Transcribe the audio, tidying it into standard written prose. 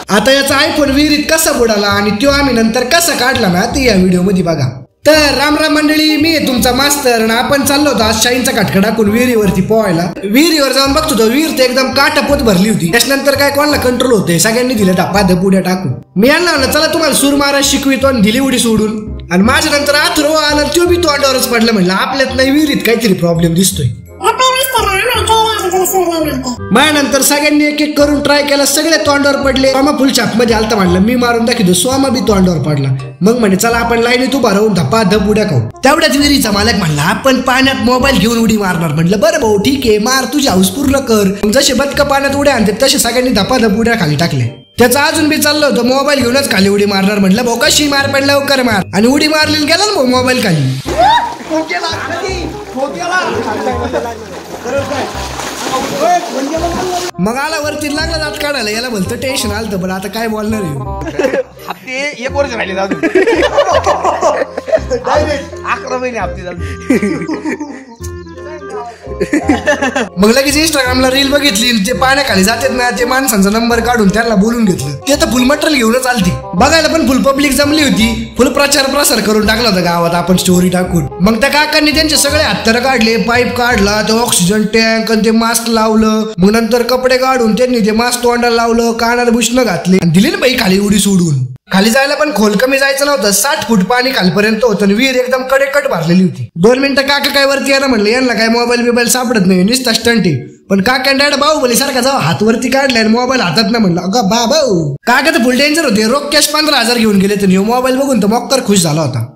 आता याचा आयफोन विहिरीत कसा बुडाला आणि तो आम्ही नंतर कसा काढला ना ते या व्हिडिओ मध्ये बघा। तर राम राम मंडळी, मी आहे तुमचा मास्तर आणि आपण चाललो होतो आज शाईनचा काटका टाकून विहिरीवरती पोहायला। विहिरीवर जाऊन बघतो तो विहीर एकदम काटापोत भरली होती। त्याच्यानंतर काय कोणाला कंट्रोल होते, सगळ्यांनी दिले धप्पा धपुड्या टाकून। मी यांना म्हणलं चला तुम्हाला सूर मारा शिकवितो आणि दिली उडी सोडून। आणि माझ्या नंतर अथर्व आला, तो बी तोंडावरच पडला। म्हणलं आपल्यात नाही विहिरीत काहीतरी प्रॉब्लेम दिसतोय। माझ्यानंतर सगळ्यांनी एक एक करून ट्राय केला, सगळे तोंडावर पडले। सोमा फुल छाप मध्ये आलता, म्हणलं मी मारून दाखवतो। सोमा बी तोंडावर पडला। मग म्हणे चला आपण लाईनीत उभा राहून धप्पा धप उड्या खाऊ। तेवढ्याच विहिरीचा मालक म्हणला आपण पाण्यात मोबाईल घेऊन उडी मारणार। म्हटलं बरं भाऊ ठीक आहे, मार तुझी हाऊस पूर्ण कर। मग जसे बदक पाण्यात उड्या आणते तसे सगळ्यांनी धप्पा धप उड्या खाली टाकले। त्याचा अजून बी चाललं होतं मोबाईल घेऊनच खाली उडी मारणार। म्हटलं भाऊ कशी मार पडला लवकर मार, आणि उडी मारली गेला ना भाऊ मोबाईल खाली। मग आला वरती लागला दात काढायला, याला भलतं टेन्शन आलं। पण आता काय बोलणार हप्ते 1 वर्ष राहिले अजून 11 महिने हप्ते मग लगेच इंस्टाग्रामला रील बघितली, ते पाण्याखाली जातात ना ते माणसांचा नंबर काढून त्यांना बोलून घेतलं। ते तर फुल मटेरियल घेऊनच आलती बघायला, पण फुल पब्लिक जमली होती। फुल प्रसार करून टाकला होता गावात आपण स्टोरी टाकून। मग त्या काकांनी त्यांचे सगळे हत्यार काढले, पाईप काढला, ते ऑक्सिजन टँक आणि ते मास्क लावलं। मग नंतर कपडे काढून त्यांनी ते मास्क तोंडाला लावलं, कानात बुशणं घातले आणि दिली ना बाई खाली उडी सोडून। खाली जायला पण खोल कमी जायचं नव्हतं, 60 फूट पाणी खालपर्यंत होतं। विहीर एकदम कडेकट भरलेली होती। 2 मिनिटं काका काय वरती यायला म्हणलं, यांना काय मोबाईल बिबाईल सापडत नाही, नुसता स्टंट आहे। पण काका डॅड बाहुबली सारखा जाऊ हात वरती काढलाय आणि मोबाईल हातात ना। म्हणलं अगं बाबा, काका तर फुल डेंजर होते। रोख कॅश 15,000 घेऊन गेले, तर मोबाईल बघून तर मक्कर खुश झाला होता।